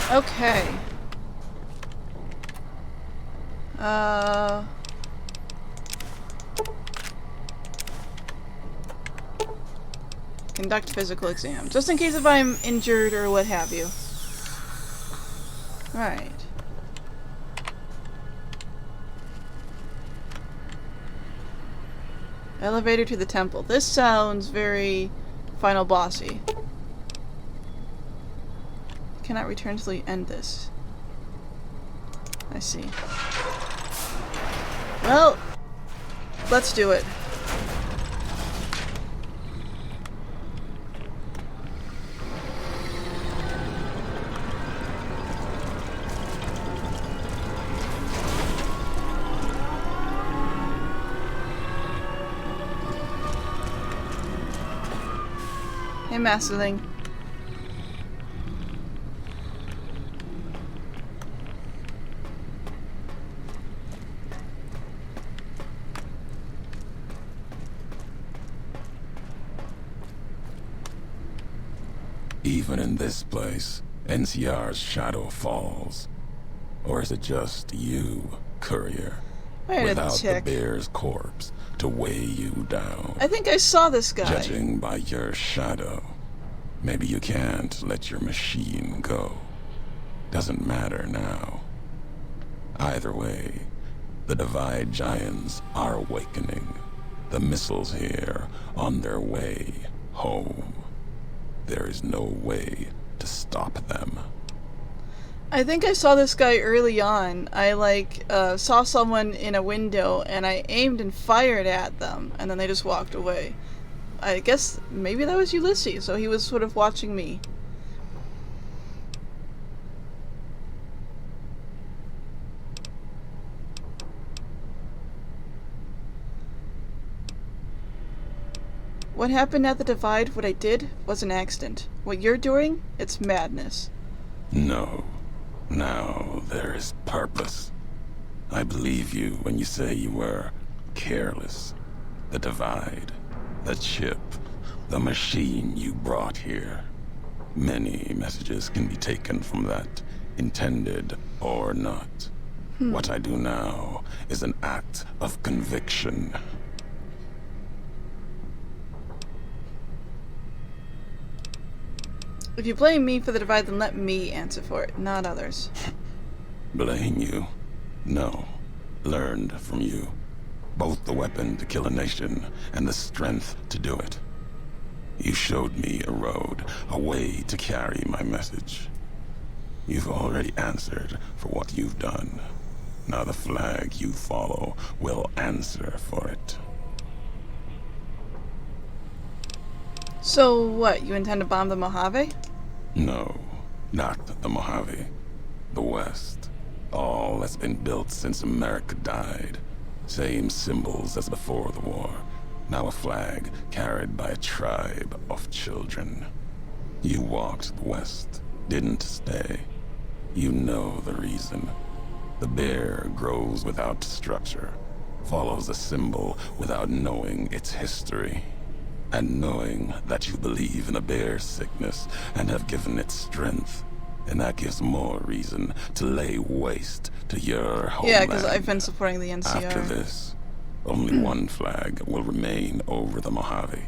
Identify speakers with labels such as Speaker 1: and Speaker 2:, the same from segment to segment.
Speaker 1: Okay. Conduct physical exam. Just in case if I'm injured or what have you. Alright. Elevator to the temple. This sounds very final bossy. Cannot return until you end this. I see. Well, let's do it. Hey, Masterling.
Speaker 2: Even in this place, NCR's shadow falls. Or is it just you, courier,
Speaker 1: Wait a
Speaker 2: without the
Speaker 1: tick.
Speaker 2: bear's corpse to weigh you down?
Speaker 1: I think I saw this guy.
Speaker 2: Judging by your shadow, maybe you can't let your machine go. Doesn't matter now. Either way, the Divide Giants are awakening. The missiles here on their way home. There is no way to stop them.
Speaker 1: I think I saw this guy early on. I saw someone in a window and I aimed and fired at them and then they just walked away. I guess maybe that was Ulysses, so he was sort of watching me. What happened at the Divide, what I did, was an accident. What you're doing, it's madness.
Speaker 2: No. Now there is purpose. I believe you when you say you were careless. The Divide, the chip, the machine you brought here. Many messages can be taken from that, intended or not. What I do now is an act of conviction.
Speaker 1: If you blame me for the Divide, then let me answer for it, not others.
Speaker 2: Blame you? No. Learned from you. Both the weapon to kill a nation and the strength to do it. You showed me a road, a way to carry my message. You've already answered for what you've done. Now the flag you follow will answer for it.
Speaker 1: So what, you intend to bomb the Mojave?
Speaker 2: No, not the Mojave. The West. All that's been built since America died. Same symbols as before the war. Now a flag carried by a tribe of children. You walked the West, didn't stay. You know the reason. The bear grows without structure, follows a symbol without knowing its history. And knowing that you believe in a bear's sickness and have given it strength, and that gives more reason to lay waste to your homeland.
Speaker 1: Yeah, because I've been supporting the NCR.
Speaker 2: After this, only one flag will remain over the Mojave.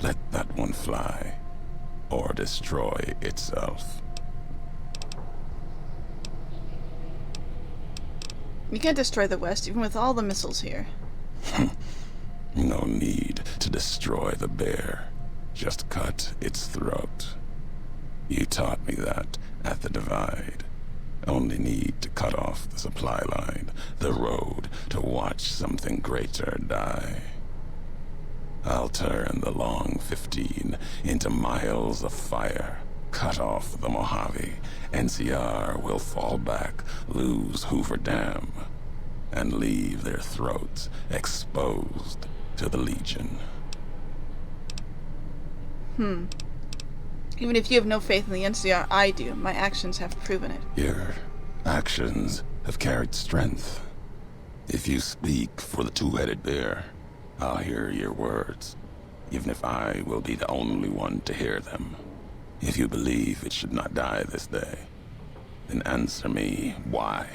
Speaker 2: Let that one fly, or destroy itself.
Speaker 1: You can't destroy the West, even with all the missiles here.
Speaker 2: No need to destroy the bear. Just cut its throat. You taught me that at the Divide. Only need to cut off the supply line, the road, to watch something greater die. I'll turn the long 15 into miles of fire. Cut off the Mojave. NCR will fall back, lose Hoover Dam, and leave their throats exposed to the Legion.
Speaker 1: Even if you have no faith in the NCR, I do. My actions have proven it.
Speaker 2: Your actions have carried strength. If you speak for the two-headed bear, I'll hear your words, even if I will be the only one to hear them. If you believe it should not die this day, Then answer me, why?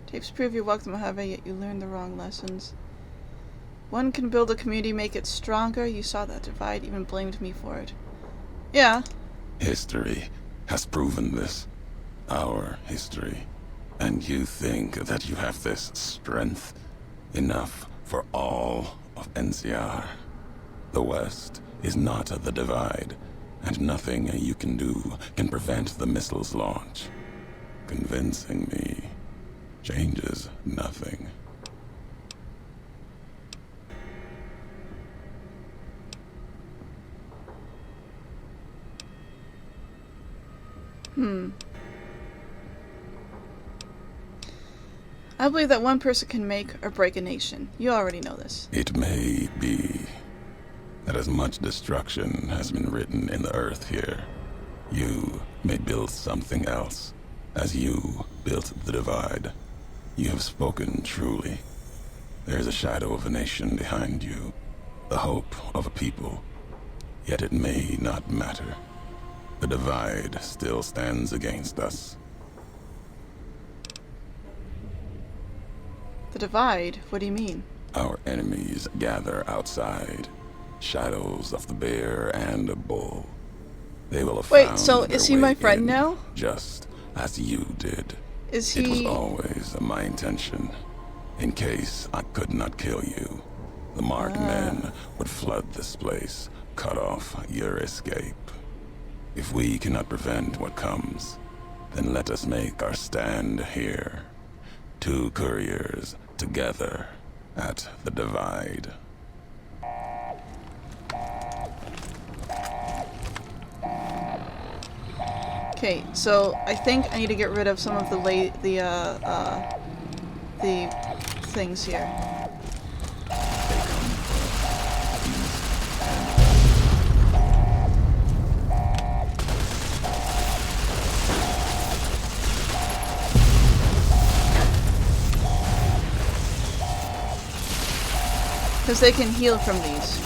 Speaker 1: Tapes prove you walked the Mojave, yet you learned the wrong lessons. One can build a community, make it stronger. You saw that divide, even blamed me for it. Yeah.
Speaker 2: History has proven this. Our history. And you think that you have this strength? Enough for all of NCR? The West is not the divide, and nothing you can do can prevent the missile's launch. Convincing me changes nothing.
Speaker 1: I believe that one person can make or break a nation. You already know this.
Speaker 2: It may be that as much destruction has been written in the earth here, you may build something else, as you built the divide. You have spoken truly. There is a shadow of a nation behind you, the hope of a people. Yet it may not matter. The divide still stands against us.
Speaker 1: The divide? What do you mean?
Speaker 2: Our enemies gather outside. Shadows of the bear and a bull. They will have
Speaker 1: Wait, so is he
Speaker 2: their
Speaker 1: my
Speaker 2: way
Speaker 1: friend
Speaker 2: in,
Speaker 1: now?
Speaker 2: just as you did.
Speaker 1: Is
Speaker 2: It was
Speaker 1: he...
Speaker 2: always my intention. In case I could not kill you, the marked men would flood this place, cut off your escape. If we cannot prevent what comes, then let us make our stand here. Two couriers together at the divide.
Speaker 1: Okay, so I think I need to get rid of some of the things here. Because they can heal from these.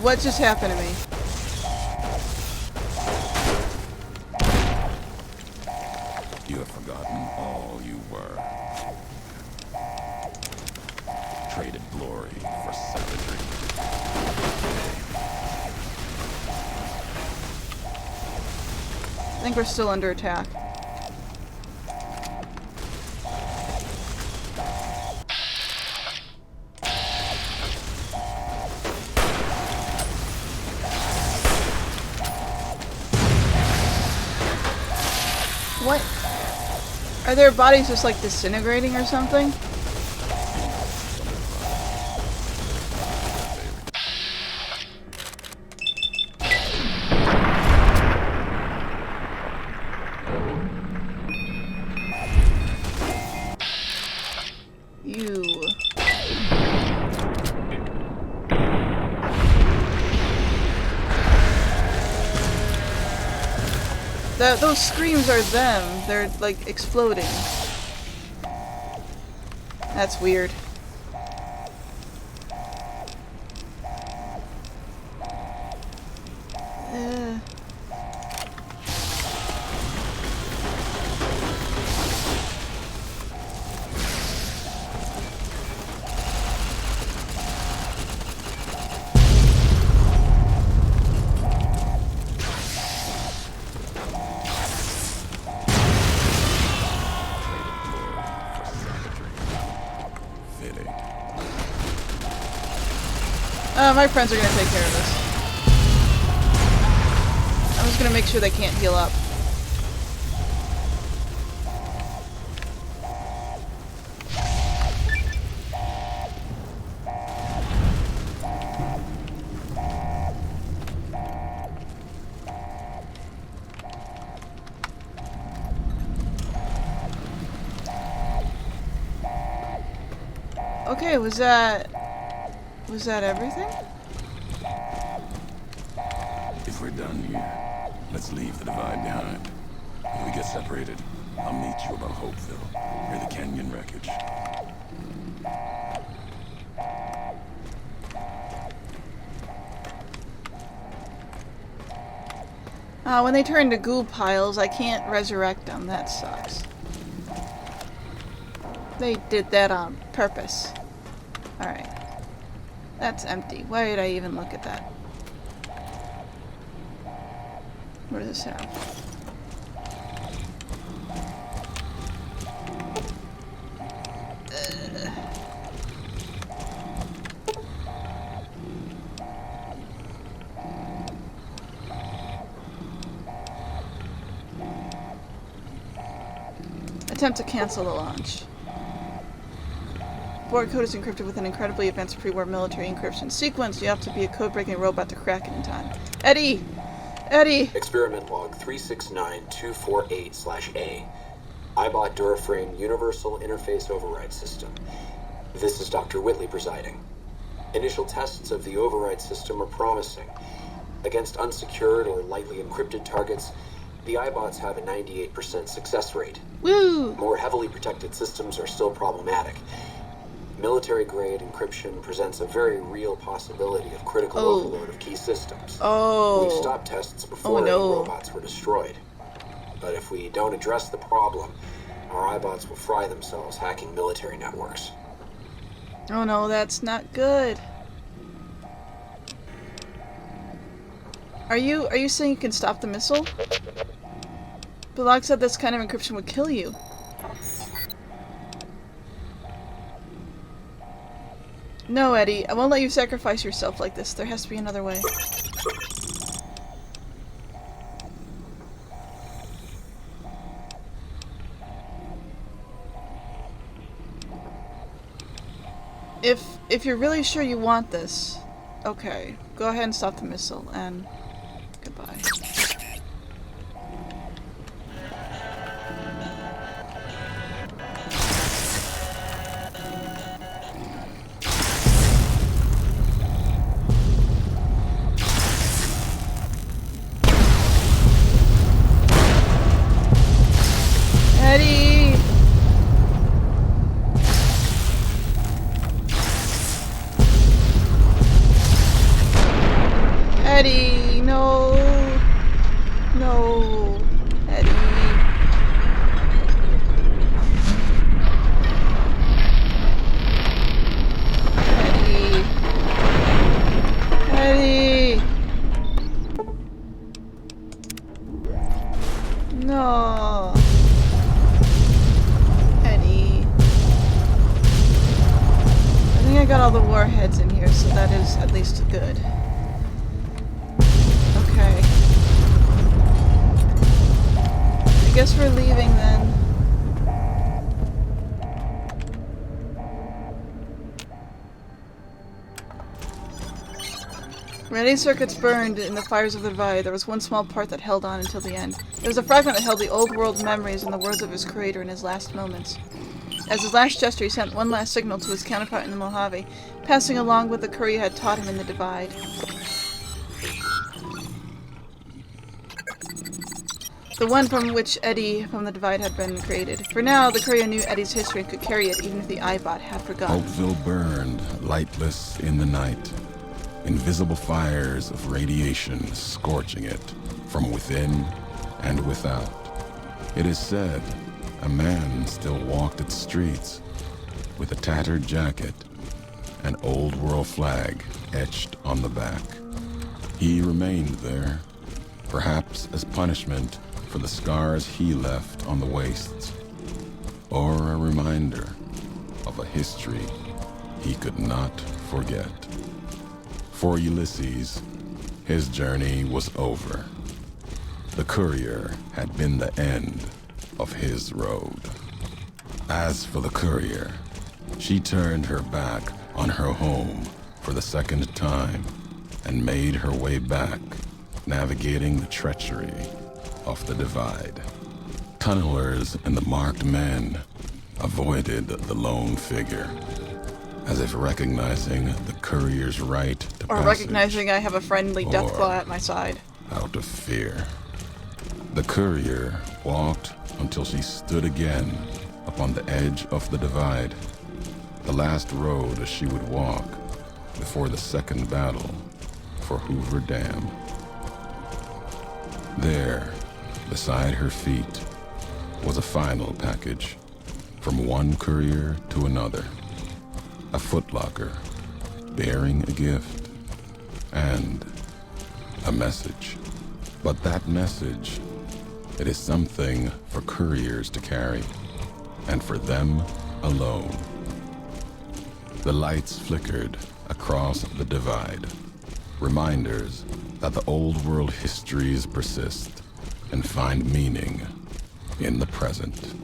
Speaker 1: What just happened to me?
Speaker 2: You have forgotten all you were. Traded glory for savagery.
Speaker 1: I think we're still under attack. What? Are their bodies just like disintegrating or something? You. Those screams are them. They're like exploding. That's weird. My friends are gonna take care of this. I'm just gonna make sure they can't heal up. Okay, was that everything?
Speaker 2: If we're done here, let's leave the divide behind. If we get separated, I'll meet you above Hopeville, near the canyon wreckage.
Speaker 1: When they turn to goo piles, I can't resurrect them. That sucks. They did that on purpose. Alright. That's empty. Why did I even look at that? What does this have? Attempt to cancel the launch. Board code is encrypted with an incredibly advanced pre-war military encryption sequence. You have to be a code-breaking robot to crack it in time. Eddie! Eddie!
Speaker 3: Experiment log 369248/A. iBot Duraframe Universal Interface Override System. This is Dr. Whitley presiding. Initial tests of the override system are promising. Against unsecured or lightly encrypted targets, the iBots have a 98% success rate.
Speaker 1: Woo!
Speaker 3: More heavily protected systems are still problematic. Military-grade encryption presents a very real possibility of critical overload of key systems. We've stopped tests before any robots were destroyed. But if we don't address the problem, our iBots will fry themselves hacking military networks.
Speaker 1: Oh no, that's not good. Are you saying you can stop the missile? The log said this kind of encryption would kill you. No, Eddie, I won't let you sacrifice yourself like this. There has to be another way. If you're really sure you want this, okay, go ahead and stop the missile, and goodbye. Eddie! Eddie, no! No! Eddie! Eddie! Eddie! No! I got all the warheads in here, so that is at least good. Okay. I guess we're leaving then. Many circuits burned in the fires of the divide. There was one small part that held on until the end. It was a fragment that held the old world memories and the words of his creator in his last moments. As his last gesture, he sent one last signal to his counterpart in the Mojave, passing along what the courier had taught him in the divide. The one from which Eddie from the divide had been created. For now, the courier knew Eddie's history and could carry it even if the iBot had forgotten.
Speaker 2: Hopeville burned, lightless in the night. Invisible fires of radiation scorching it from within and without. It is said a man still walked its streets with a tattered jacket, an old world flag etched on the back. He remained there, perhaps as punishment for the scars he left on the wastes, or a reminder of a history he could not forget. For Ulysses, his journey was over. The courier had been the end of his road. As for the courier, she turned her back on her home for the second time and made her way back, navigating the treachery of the divide. Tunnelers and the marked men avoided the lone figure. as if recognizing the courier's right to
Speaker 1: Or
Speaker 2: passage,
Speaker 1: recognizing I have a friendly Deathclaw
Speaker 2: or
Speaker 1: at my side.
Speaker 2: out of fear. The courier walked until she stood again upon the edge of the divide, the last road she would walk before the second battle for Hoover Dam. There, beside her feet, was a final package from one courier to another. A footlocker bearing a gift and a message. But that message, it is something for couriers to carry, and for them alone. The lights flickered across the divide, reminders that the old world histories persist and find meaning in the present.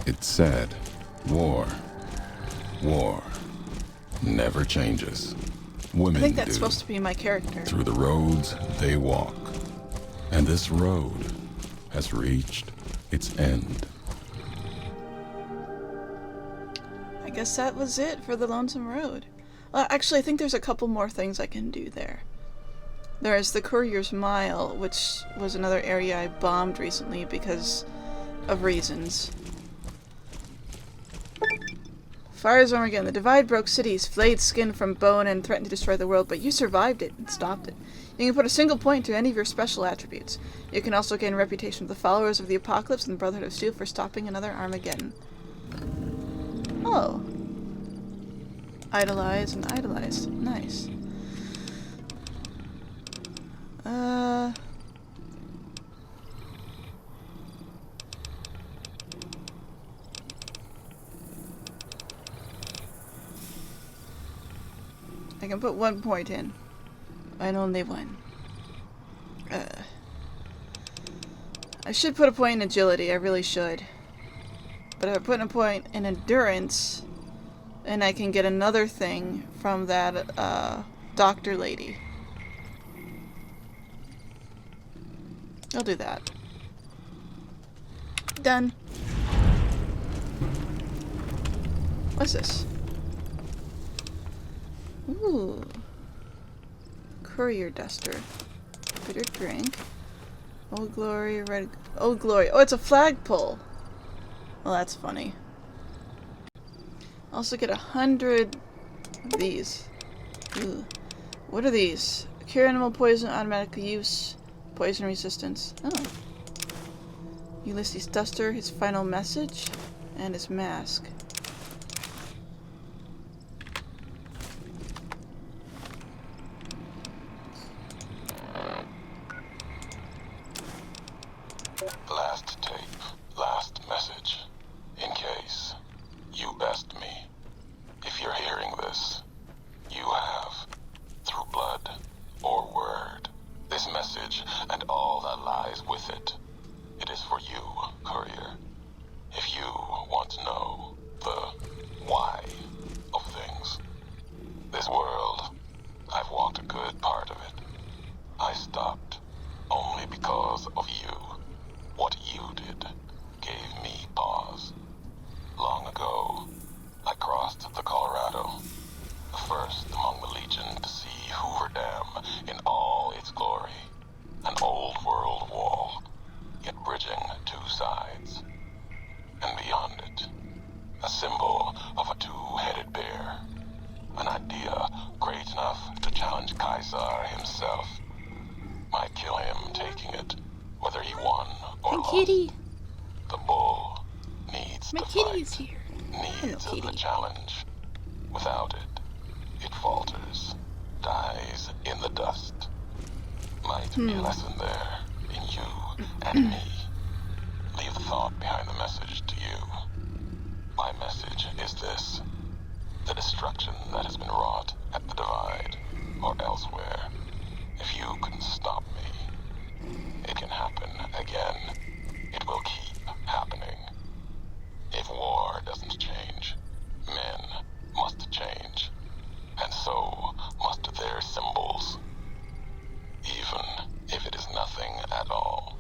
Speaker 2: It said, war never changes. Women
Speaker 1: I think that's
Speaker 2: do,
Speaker 1: supposed to be my character.
Speaker 2: through the roads they walk. And this road has reached its end.
Speaker 1: I guess that was it for the Lonesome Road. Actually, I think there's a couple more things I can do there. There is the Courier's Mile, which was another area I bombed recently because of reasons. Fires Armageddon. The divide broke cities, flayed skin from bone, and threatened to destroy the world, but you survived it and stopped it. You can put a single point to any of your special attributes. You can also gain a reputation with the followers of the Apocalypse and the Brotherhood of Steel for stopping another Armageddon. Oh. Idolize and idolize. Nice. I can put 1 point in. And only one. I should put a point in agility, I really should. But if I put a point in endurance, and I can get another thing from that doctor lady. I'll do that. Done. What's this? Ooh. Courier duster. Bitter drink. Old glory, red. Old glory. Oh, it's a flagpole. Well, that's funny. Also get 100 of these. Ooh. What are these? Cure animal poison, automatic use, poison resistance. Oh. Ulysses duster, his final message, and his mask.
Speaker 2: Last tape, last message. In case you best me. If you're hearing this, you have, through blood or word, this message and all that lies with it. It is for you, courier. If you want to know the why of things. This world, I've walked a good part of it. I stopped only because of you. What you did gave me pause. Long ago, I crossed the Colorado, the first among the Legion to see Hoover Dam in all its glory. An old world wall, yet bridging two sides. And beyond it, a symbol of a two-headed bear. An idea great enough to challenge Caesar himself. Might kill him taking it, whether he won or lost.
Speaker 1: Kitty.
Speaker 2: The bull needs
Speaker 1: My
Speaker 2: to
Speaker 1: kitty
Speaker 2: fight.
Speaker 1: is here.
Speaker 2: Needs
Speaker 1: Hello,
Speaker 2: the
Speaker 1: kitty.
Speaker 2: challenge. Without it, it falters, dies in the dust. Might be a lesson there in you and me. Leave the thought behind the message to you. My message is this. The destruction that has been wrought at the divide or elsewhere, if you can stop me, it can happen again. It will keep happening. If war doesn't change, men must change, and so must their symbols. Even if it is nothing at all,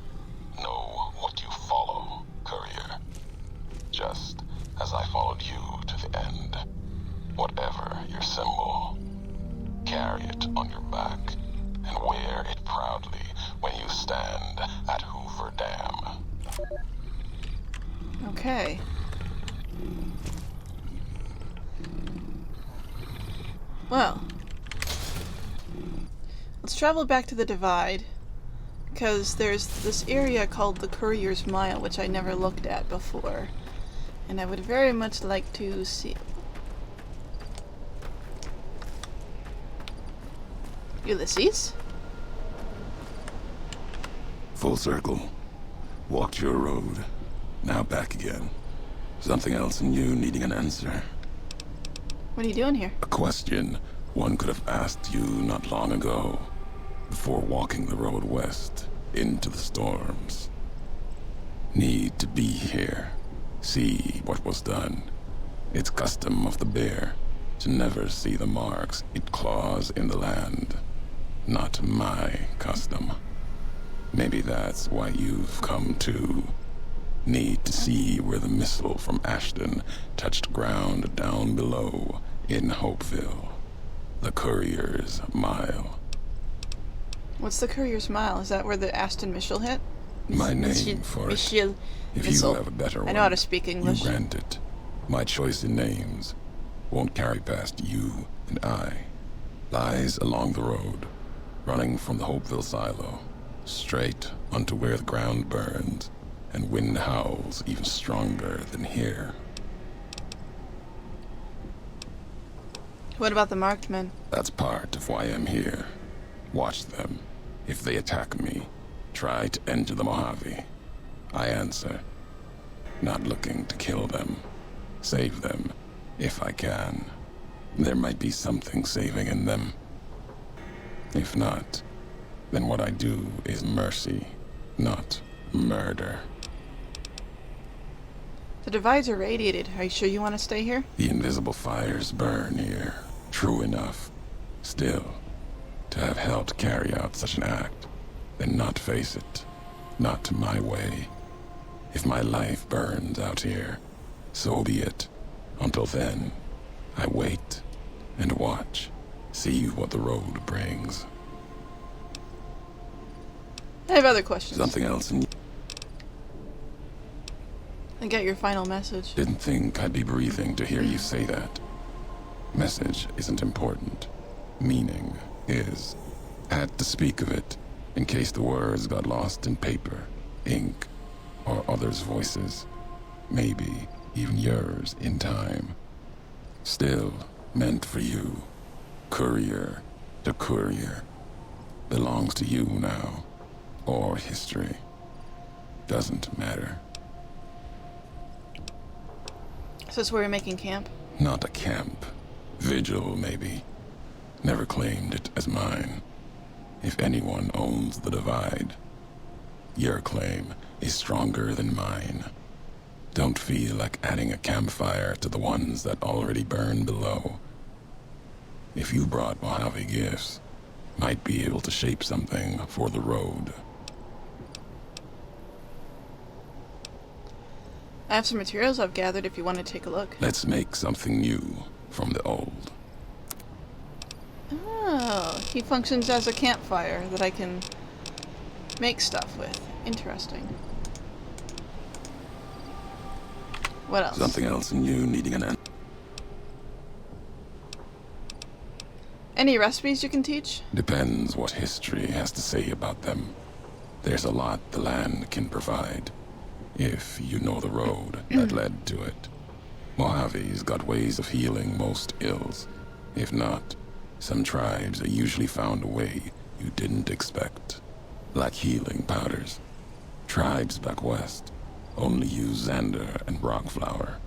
Speaker 2: know what you follow, courier. Just as I followed you to the end, whatever your symbol. Carry it on your back and wear it proudly when you stand at Hoover Dam.
Speaker 1: Okay. Well, let's travel back to the Divide, because there's this area called the Courier's Mile, which I never looked at before, and I would very much like to see. Ulysses?
Speaker 2: Full circle. Walked your road. Now back again. Something else in you needing an answer.
Speaker 1: What are you doing here?
Speaker 2: A question one could have asked you not long ago, before walking the road west into the storms. Need to be here. See what was done. It's custom of the bear to never see the marks it claws in the land. Not my custom. Maybe that's why you've come too. Need to see where the missile from Ashton touched ground down below in Hopeville. The Courier's Mile.
Speaker 1: What's the Courier's Mile? Is that where the Aston missile hit?
Speaker 2: My name for it. If
Speaker 1: missile.
Speaker 2: You have a better one,
Speaker 1: I know how to speak English.
Speaker 2: You grant it. My choice in names won't carry past you and I. Lies along the road, running from the Hopeville silo, straight onto where the ground burns, and wind howls even stronger than here.
Speaker 1: What about the marked men?
Speaker 2: That's part of why I'm here. Watch them. If they attack me, try to enter the Mojave. I answer. Not looking to kill them. Save them, if I can. There might be something saving in them. If not, then what I do is mercy, not murder.
Speaker 1: The Divides are radiated. Are you sure you want to stay here?
Speaker 2: The invisible fires burn here. True enough. Still, to have helped carry out such an act, then not face it. Not my way. If my life burns out here, so be it. Until then, I wait and watch. See what the road brings.
Speaker 1: I have other questions.
Speaker 2: Something else in you?
Speaker 1: I get your final message.
Speaker 2: Didn't think I'd be breathing to hear you say that. Message isn't important. Meaning is. Had to speak of it, in case the words got lost in paper, ink, or others' voices. Maybe even yours in time. Still meant for you. Courier to courier. Belongs to you now. Or history. Doesn't matter.
Speaker 1: Is this where you're making camp?
Speaker 2: Not a camp. Vigil, maybe. Never claimed it as mine. If anyone owns the Divide, your claim is stronger than mine. Don't feel like adding a campfire to the ones that already burn below. If you brought Mojave gifts, might be able to shape something for the road.
Speaker 1: I have some materials I've gathered if you want to take a look.
Speaker 2: Let's make something new from the old.
Speaker 1: Oh, he functions as a campfire that I can make stuff with. Interesting. What else?
Speaker 2: Something else in you needing an answer?
Speaker 1: Any recipes you can teach?
Speaker 2: Depends what history has to say about them. There's a lot the land can provide, if you know the road that led to it. Mojave's got ways of healing most ills. If not, some tribes are usually found a way you didn't expect. Like healing powders. Tribes back west only use Xander and Brock flour.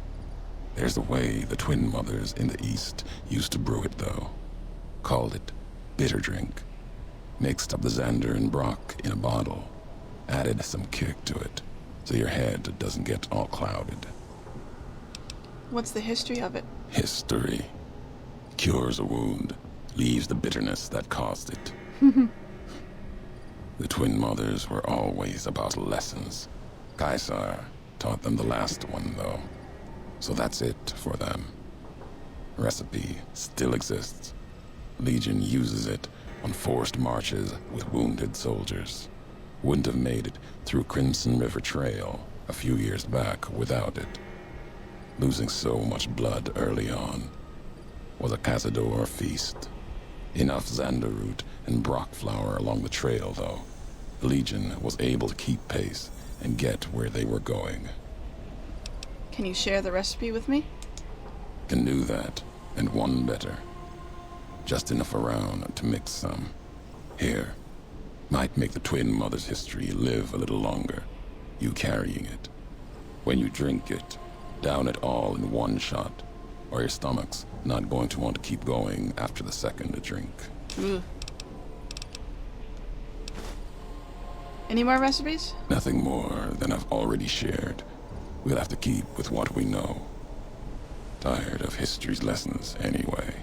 Speaker 2: There's a way the twin mothers in the east used to brew it though. Called it bitter drink. Mixed up the Xander and Brock in a bottle. Added some kick to it, so your head doesn't get all clouded.
Speaker 1: What's the history of it?
Speaker 2: History. Cures a wound, leaves the bitterness that caused it. The twin mothers were always about lessons. Kaisar taught them the last one, though. So that's it for them. Recipe still exists. Legion uses it on forced marches with wounded soldiers. Wouldn't have made it through Crimson River Trail a few years back without it. Losing so much blood early on was a Cazador feast. Enough Xanderroot and Brock flour along the trail, though. The Legion was able to keep pace and get where they were going.
Speaker 1: Can you share the recipe with me?
Speaker 2: Can do that, and one better. Just enough around to mix some. Here. Might make the twin mother's history live a little longer. You carrying it. When you drink it, down it all in one shot, or your stomach's not going to want to keep going after the second drink.
Speaker 1: Ooh. Any more recipes?
Speaker 2: Nothing more than I've already shared. We'll have to keep with what we know. Tired of history's lessons anyway.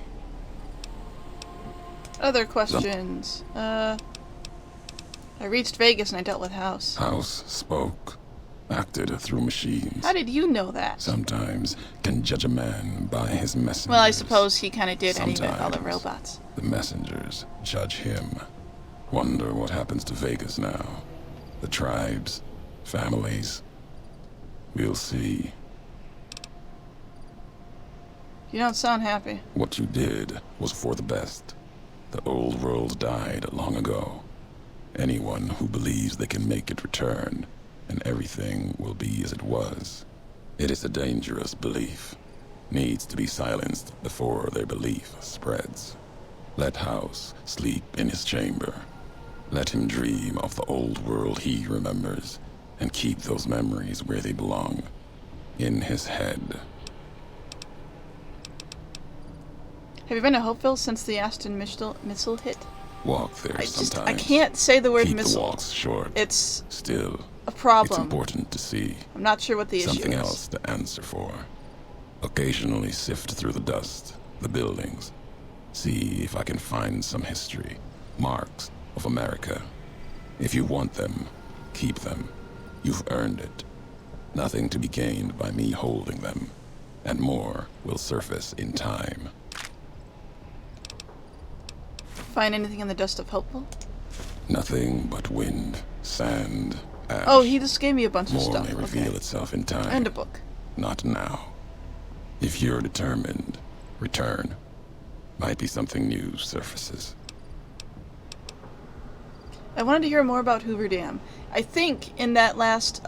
Speaker 1: Other questions. I reached Vegas and I dealt with House.
Speaker 2: House spoke, acted through machines.
Speaker 1: How did you know that?
Speaker 2: Sometimes can judge a man by his messengers.
Speaker 1: Well, I suppose he kind of did
Speaker 2: Sometimes
Speaker 1: anyway, all the robots.
Speaker 2: The messengers judge him. Wonder what happens to Vegas now. The tribes, families. We'll see.
Speaker 1: You don't sound happy.
Speaker 2: What you did was for the best. The old world died long ago. Anyone who believes they can make it return, and everything will be as it was. It is a dangerous belief. Needs to be silenced before their belief spreads. Let House sleep in his chamber. Let him dream of the old world he remembers, and keep those memories where they belong, in his head.
Speaker 1: Have you been to Hopeville since the Aston missile hit?
Speaker 2: Walk there sometimes.
Speaker 1: I can't say the word
Speaker 2: Keep
Speaker 1: missile.
Speaker 2: the walks short.
Speaker 1: It's
Speaker 2: still
Speaker 1: a problem.
Speaker 2: It's important to see.
Speaker 1: I'm not sure what the issue is.
Speaker 2: Something else to answer for. Occasionally sift through the dust, the buildings. See if I can find some history, marks of America. If you want them, keep them. You've earned it. Nothing to be gained by me holding them, and more will surface in time.
Speaker 1: Find anything in the dust of Hopeville?
Speaker 2: Nothing but wind, sand, ash.
Speaker 1: Oh, he just gave me a bunch of
Speaker 2: More
Speaker 1: stuff.
Speaker 2: may reveal itself in time.
Speaker 1: And a book.
Speaker 2: Not now. If you're determined, return. Might be something new surfaces.
Speaker 1: I wanted to hear more about Hoover Dam. I think in that last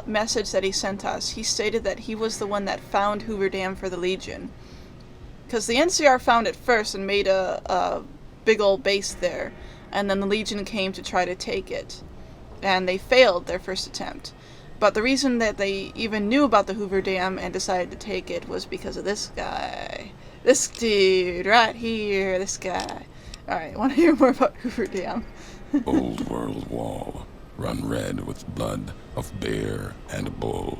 Speaker 1: message that he sent us, he stated that he was the one that found Hoover Dam for the Legion. Because the NCR found it first and made a big old base there, and then the Legion came to try to take it. And they failed their first attempt. But the reason that they even knew about the Hoover Dam and decided to take it was because of this guy. This dude, right here, this guy. Alright, I want to hear more about Hoover Dam.
Speaker 2: Old world wall, run red with blood of bear and bull.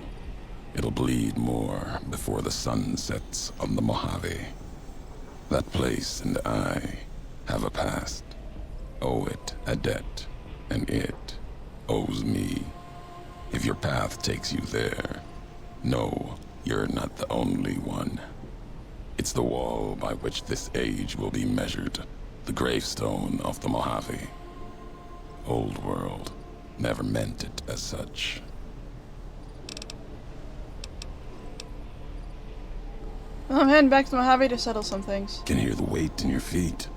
Speaker 2: It'll bleed more before the sun sets on the Mojave. That place and I have a past, owe it a debt, and it owes me. If your path takes you there, know you're not the only one. It's the wall by which this age will be measured, the gravestone of the Mojave. Old world never meant it as such.
Speaker 1: Well, I'm heading back to Mojave to settle some things.
Speaker 2: Can hear the weight in your feet.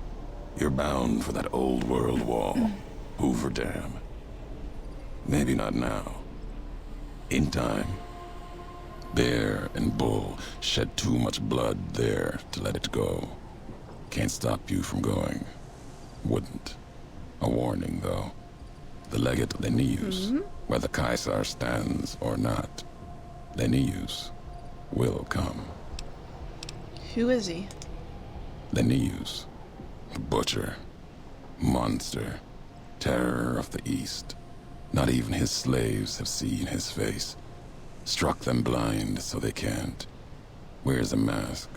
Speaker 2: You're bound for that old world wall, Hoover Dam. Maybe not now. In time. Bear and bull shed too much blood there to let it go. Can't stop you from going. Wouldn't. A warning, though. The legate Lennius, whether Caesar stands or not, Lennius will come.
Speaker 1: Who is he?
Speaker 2: Lennius, butcher, monster, terror of the East. Not even his slaves have seen his face. Struck them blind so they can't. Wears a mask.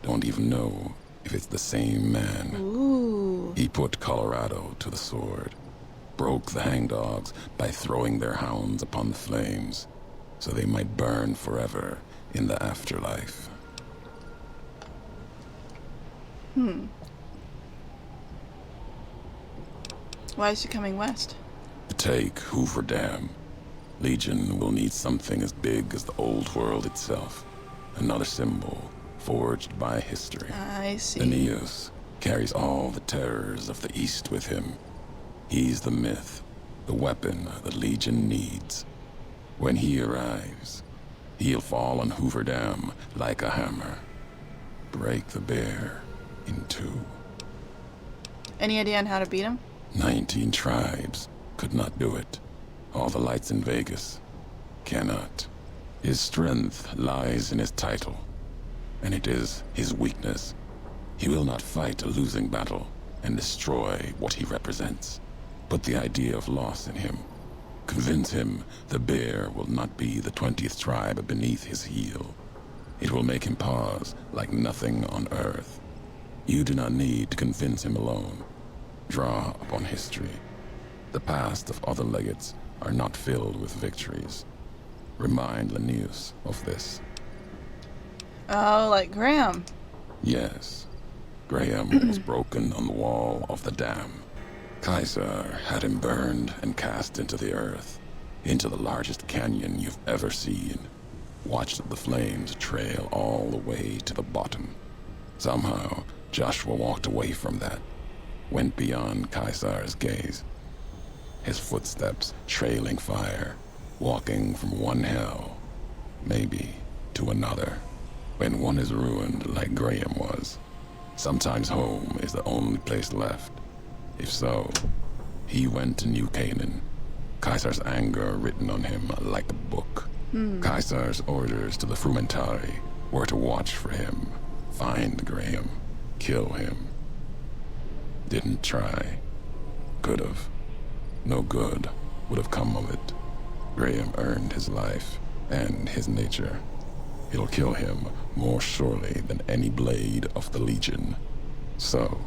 Speaker 2: Don't even know if it's the same man.
Speaker 1: Ooh.
Speaker 2: He put Colorado to the sword. Broke the hangdogs by throwing their hounds upon the flames, so they might burn forever in the afterlife.
Speaker 1: Why is he coming west?
Speaker 2: To take Hoover Dam, Legion will need something as big as the old world itself. Another symbol forged by history.
Speaker 1: I see.
Speaker 2: Aeneas carries all the terrors of the East with him. He's the myth, the weapon the Legion needs. When he arrives, he'll fall on Hoover Dam like a hammer. Break the bear in two.
Speaker 1: Any idea on how to beat him?
Speaker 2: 19 tribes could not do it. All the lights in Vegas cannot. His strength lies in his title, and it is his weakness. He will not fight a losing battle and destroy what he represents. Put the idea of loss in him. Convince him the bear will not be the 20th tribe beneath his heel. It will make him pause like nothing on earth. You do not need to convince him alone. Draw upon history. The past of other legates are not filled with victories. Remind Linnaeus of this.
Speaker 1: Oh, like Graham.
Speaker 2: Yes. Graham was broken on the wall of the dam. Kaiser had him burned and cast into the earth, into the largest canyon you've ever seen. Watched the flames trail all the way to the bottom. Somehow, Joshua walked away from that, went beyond Kaiser's gaze. His footsteps trailing fire, walking from one hell, maybe, to another. When one is ruined like Graham was, sometimes home is the only place left. If so, he went to New Canaan, Kaiser's anger written on him like a book. Kaiser's orders to the Frumentari were to watch for him, find Graham, kill him. Didn't try. Could've. No good would have come of it. Graham earned his life and his nature. It'll kill him more surely than any blade of the Legion. So,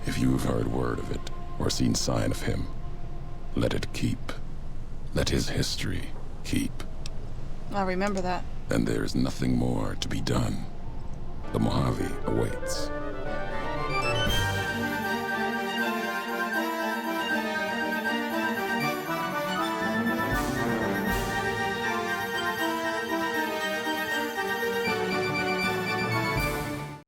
Speaker 2: if you've heard word of it or seen sign of him, let it keep. Let his history keep.
Speaker 1: I'll remember that.
Speaker 2: And there is nothing more to be done. The Mojave awaits.